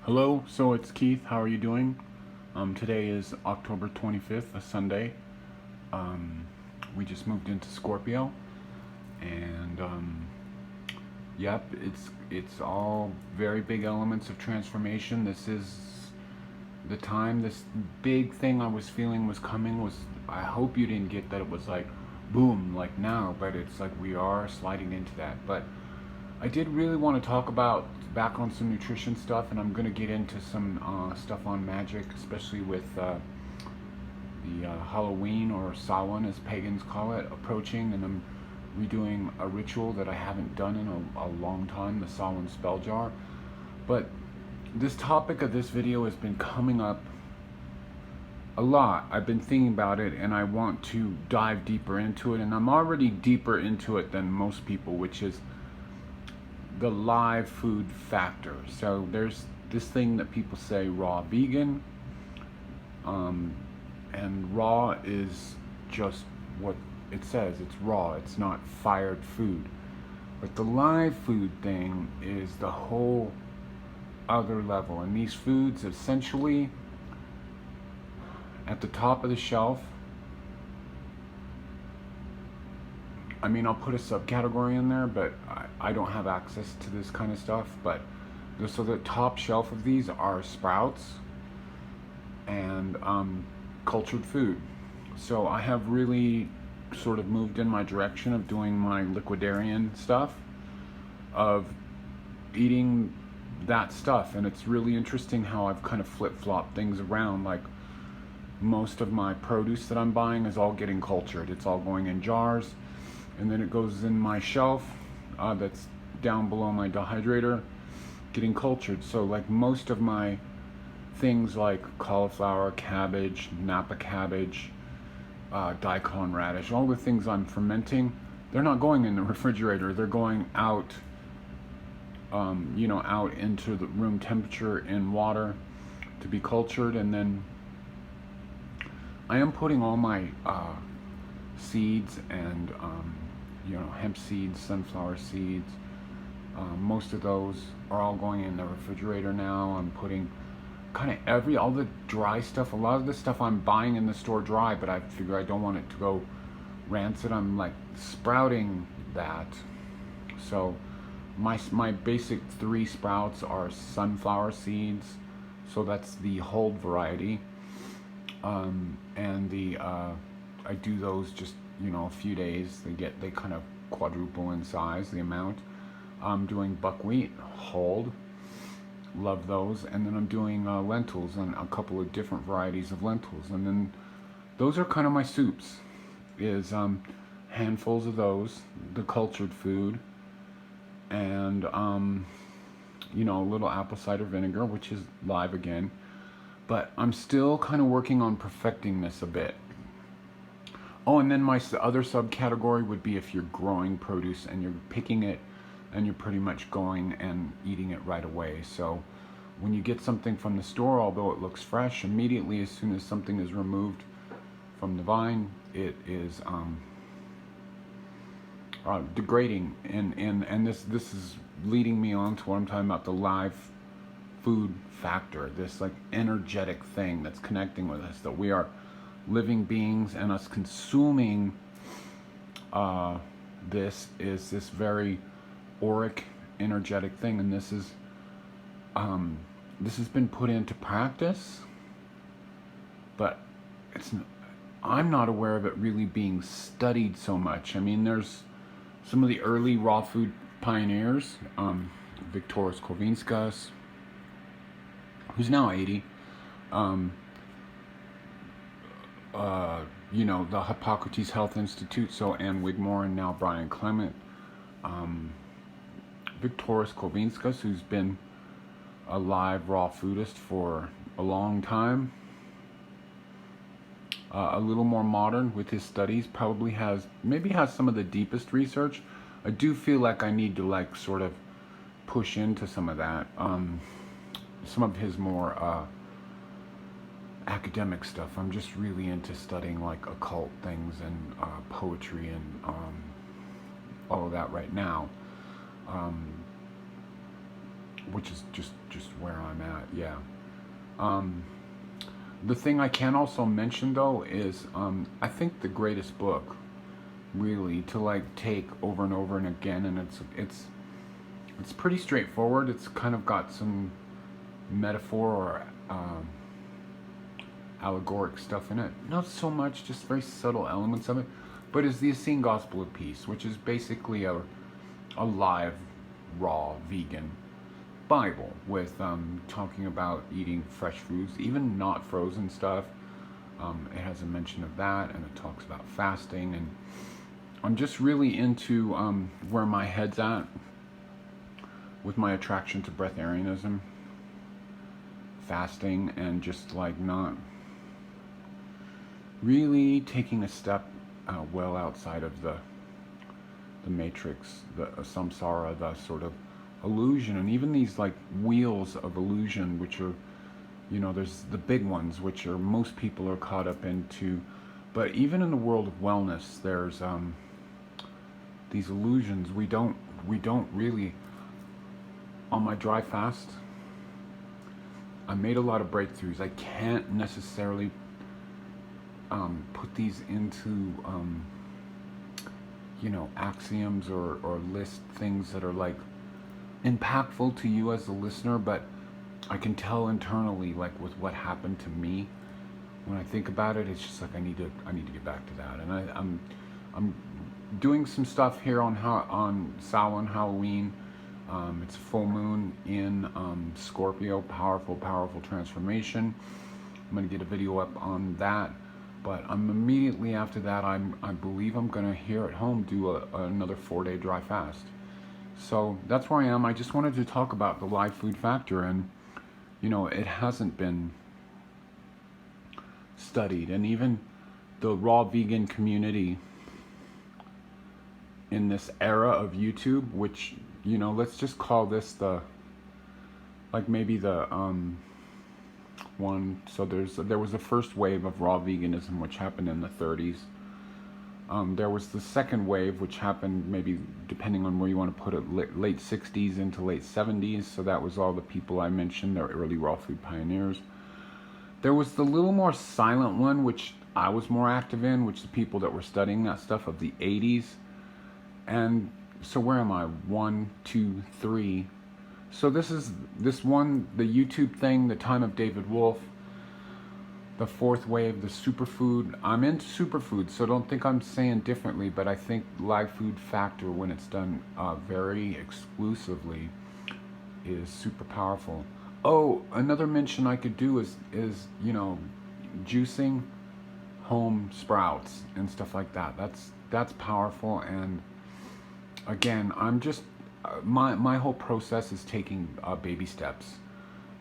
Hello, so it's Keith. How are you doing? Today is October 25th, a Sunday. Um, we just moved into Scorpio, and yep, it's all very big elements of transformation. This is the time. This big thing I was feeling was coming. I hope you didn't get that it was like boom, like now, but it's like we are sliding into that. But I did really want to talk about back on some nutrition stuff, and I'm going to get into some stuff on magic, especially with the Halloween, or Samhain as pagans call it, approaching, and I'm redoing a ritual that I haven't done in a long time, the Samhain spell jar. But this topic of this video has been coming up a lot. I've been thinking about it, and I want to dive deeper into it, and I'm already deeper into it than most people, which is the live food factor. So there's this thing that people say raw vegan, and raw is just what it says. It's raw, it's not fired food. But the live food thing is the whole other level, and these foods essentially at the top of the shelf. I mean, I'll put a subcategory in there, but I don't have access to this kind of stuff. But so the top shelf of these are sprouts and cultured food. So I have really sort of moved in my direction of doing my liquidarian stuff, of eating that stuff. And it's really interesting how I've kind of flip-flopped things around. Like, most of my produce that I'm buying is all getting cultured. It's all going in jars, and then it goes in my shelf that's down below my dehydrator, getting cultured. So like most of my things like cauliflower, cabbage, Napa cabbage, daikon radish, all the things I'm fermenting, they're not going in the refrigerator. They're going out, out into the room temperature in water to be cultured. And then I am putting all my seeds and hemp seeds, sunflower seeds. Most of those are all going in the refrigerator now. I'm putting kind of all the dry stuff. A lot of the stuff I'm buying in the store dry, but I figure I don't want it to go rancid. I'm like sprouting that. So my basic 3 sprouts are sunflower seeds. So that's the hulled variety. And I do those just a few days. They kind of quadruple in size, the amount. I'm doing buckwheat hulled, love those. And then I'm doing lentils, and a couple of different varieties of lentils. And then those are kind of my soups, is handfuls of those, the cultured food, and a little apple cider vinegar, which is live again. But I'm still kind of working on perfecting this a bit. Oh, and then my other subcategory would be if you're growing produce and you're picking it and you're pretty much going and eating it right away. So when you get something from the store, although it looks fresh, immediately as soon as something is removed from the vine, it is degrading. And this is leading me on to what I'm talking about, the live food factor, this like energetic thing that's connecting with us, that we are living beings, and us consuming this is this very auric, energetic thing. And this has been put into practice, but I'm not aware of it really being studied so much. I mean, there's some of the early raw food pioneers, Viktoras Korvinskas, who's now 80, the Hippocrates Health Institute, so Ann Wigmore and now Brian Clement, Viktoras Korvinskas, who's been a live raw foodist for a long time, a little more modern with his studies, maybe has some of the deepest research. I do feel like I need to sort of push into some of that, some of his more academic stuff. I'm just really into studying like occult things and poetry and all of that right now. which is just where I'm at. Yeah. Um, the thing I can also mention though is I think the greatest book really to like take over and over and again, and it's pretty straightforward. It's kind of got some metaphor or allegoric stuff in it. Not so much, just very subtle elements of it. But is the Essene Gospel of Peace, which is basically a live, raw, vegan Bible with talking about eating fresh foods, even not frozen stuff. It has a mention of that, and it talks about fasting. And I'm just really into where my head's at with my attraction to breatharianism, fasting, and just like not really taking a step well outside of the matrix, the samsara, the sort of illusion, and even these like wheels of illusion, which are, you know, there's the big ones, which are most people are caught up into, but even in the world of wellness, there's these illusions we don't really. On my dry fast, I made a lot of breakthroughs. I can't necessarily put these into you know, axioms or list things that are like impactful to you as a listener, but I can tell internally, like with what happened to me, when I think about it, it's just like I need to get back to that. And I'm doing some stuff here on Samhain, Halloween. It's a full moon in Scorpio, powerful transformation. I'm going to get a video up on that, but I'm immediately after that, I believe I'm going to here at home do another 4-day dry fast. So that's where I am. I just wanted to talk about the live food factor, and you know, it hasn't been studied, and even the raw vegan community in this era of YouTube, which, you know, let's just call this the, like maybe the one. So there was the first wave of raw veganism, which happened in the 30s. There was the second wave, which happened maybe, depending on where you want to put it, late 60s into late 70s. So that was all the people I mentioned, the early raw food pioneers. There was the little more silent one, which I was more active in, which the people that were studying that stuff of the 80s. And so where am I? 1, 2, 3. So this one, the YouTube thing, the time of David Wolf, the fourth wave, the superfood. I'm into superfood, so don't think I'm saying differently, but I think live food factor, when it's done very exclusively, is super powerful. Oh, another mention I could do is you know, juicing home sprouts and stuff like that. That's powerful. And again, I'm just my whole process is taking baby steps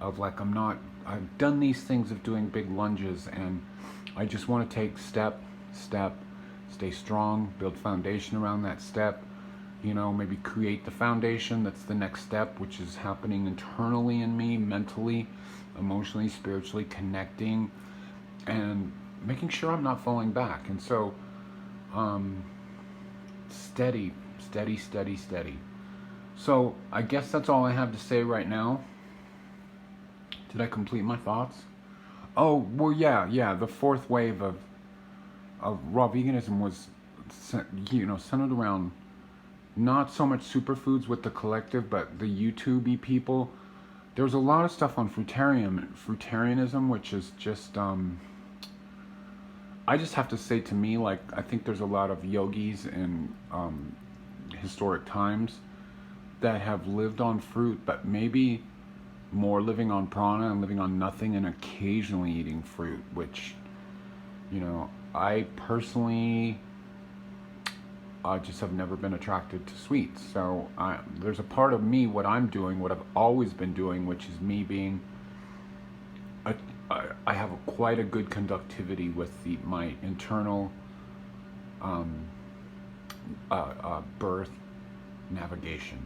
of like, I've done these things of doing big lunges, and I just want to take step, stay strong, build foundation around that step, you know, maybe create the foundation. That's the next step, which is happening internally in me, mentally, emotionally, spiritually, connecting, and making sure I'm not falling back. And so steady. So I guess that's all I have to say right now. Did I complete my thoughts? Oh, well, yeah. The fourth wave of raw veganism was, you know, centered around not so much superfoods with the collective, but the YouTube-y people. There was a lot of stuff on fruitarianism, which is just, I just have to say, to me, like, I think there's a lot of yogis in historic times that have lived on fruit, but maybe more living on prana and living on nothing and occasionally eating fruit, which, you know, I personally just have never been attracted to sweets. So there's a part of me, what I'm doing, what I've always been doing, which is me being I have quite a good conductivity with my internal birth navigation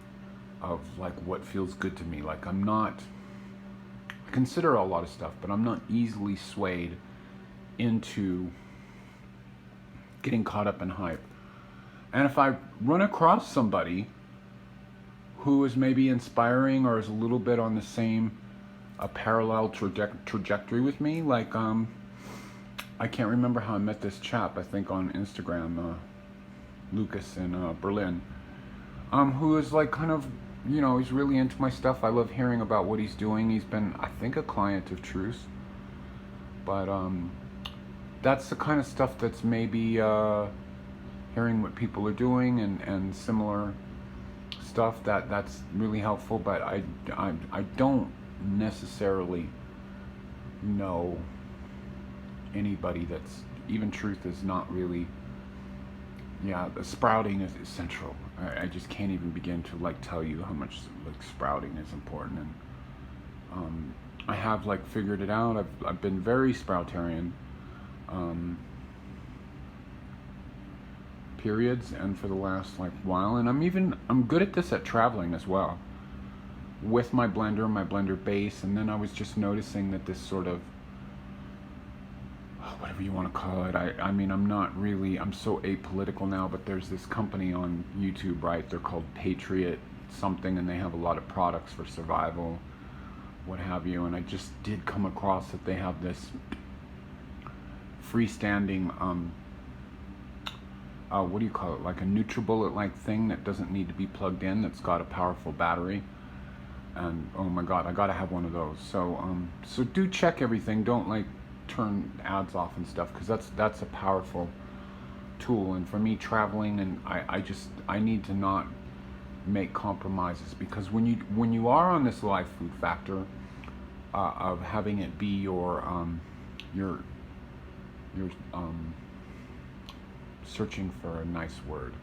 of like what feels good to me. Like I consider a lot of stuff, but I'm not easily swayed into getting caught up in hype. And if I run across somebody who is maybe inspiring or is a little bit on the same a parallel trajectory with me. Like I can't remember how I met this chap, I think on Instagram, Lucas in Berlin, who is like kind of, you know, he's really into my stuff. I love hearing about what he's doing. He's been, I think, a client of Truth, but that's the kind of stuff that's maybe hearing what people are doing and similar stuff that's really helpful. But I don't necessarily know anybody that's, even Truth is not really, yeah, the sprouting is essential. I just can't even begin to like tell you how much like sprouting is important. And I have like figured it out. I've been very sproutarian periods and for the last like while, and I'm good at this at traveling as well with my blender base. And then I was just noticing that this sort of, whatever you want to call it, I mean, I'm so apolitical now, but there's this company on YouTube, right? They're called Patriot something, and they have a lot of products for survival, what have you. And I just did come across that they have this freestanding, what do you call it? Like a NutriBullet-like thing that doesn't need to be plugged in, that's got a powerful battery. And oh my God, I gotta have one of those. So do check everything. Don't like turn ads off and stuff, because that's a powerful tool. And for me, traveling, and I need to not make compromises, because when you are on this live food factor of having it be your searching for a nice word,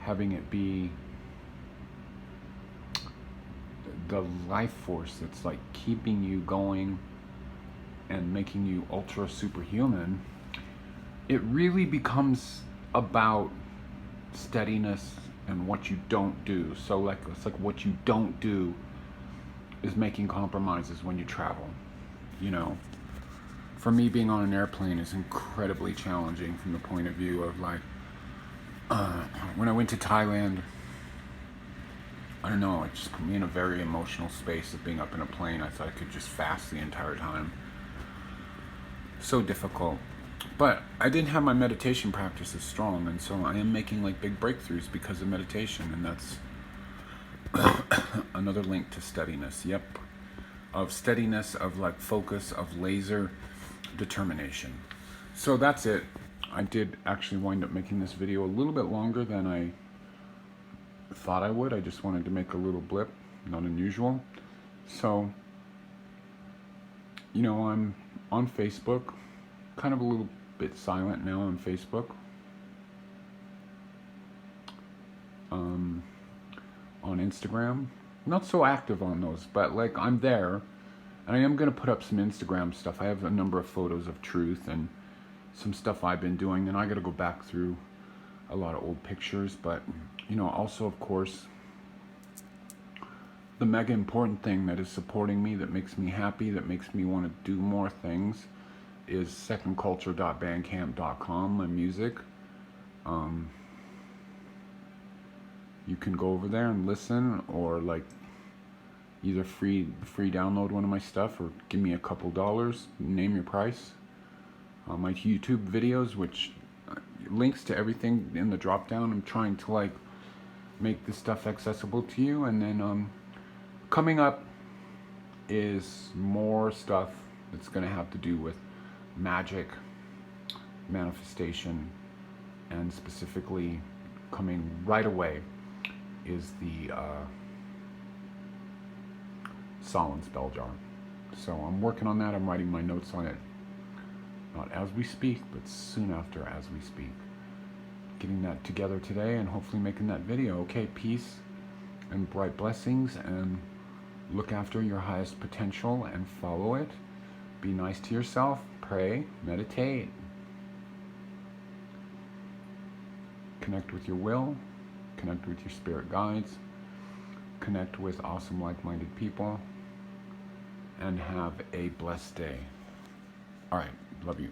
having it be the life force that's like keeping you going and making you ultra superhuman, it really becomes about steadiness and what you don't do. So like, it's like what you don't do is making compromises when you travel. You know, for me, being on an airplane is incredibly challenging from the point of view of like, when I went to Thailand, I don't know, it just put me in a very emotional space of being up in a plane. I thought I could just fast the entire time. So difficult. But I didn't have my meditation practice as strong, and so I am making like big breakthroughs because of meditation, and that's another link to steadiness. Yep. Of steadiness, of like focus, of laser determination. So that's it. I did actually wind up making this video a little bit longer than I thought I would. I just wanted to make a little blip, not unusual. So, you know, I'm on Facebook, kind of a little bit silent now on Facebook. On Instagram, not so active on those, but like I'm there, and I am going to put up some Instagram stuff. I have a number of photos of Truth and some stuff I've been doing, and I got to go back through a lot of old pictures. But you know, also of course, the mega important thing that is supporting me, that makes me happy, that makes me want to do more things, is secondculture.bandcamp.com, my music. You can go over there and listen, or like either free download one of my stuff, or give me a couple dollars, name your price. My YouTube videos, which links to everything in the drop down. I'm trying to like make this stuff accessible to you. And then coming up is more stuff that's going to have to do with magic, manifestation, and specifically coming right away is the Solon spell jar. So I'm working on that. I'm writing my notes on it, not as we speak, but soon after as we speak. Getting that together today and hopefully making that video. Okay, peace and bright blessings, and look after your highest potential and follow it. Be nice to yourself, pray, meditate, connect with your will, connect with your spirit guides, connect with awesome like-minded people, and have a blessed day. All right, love you.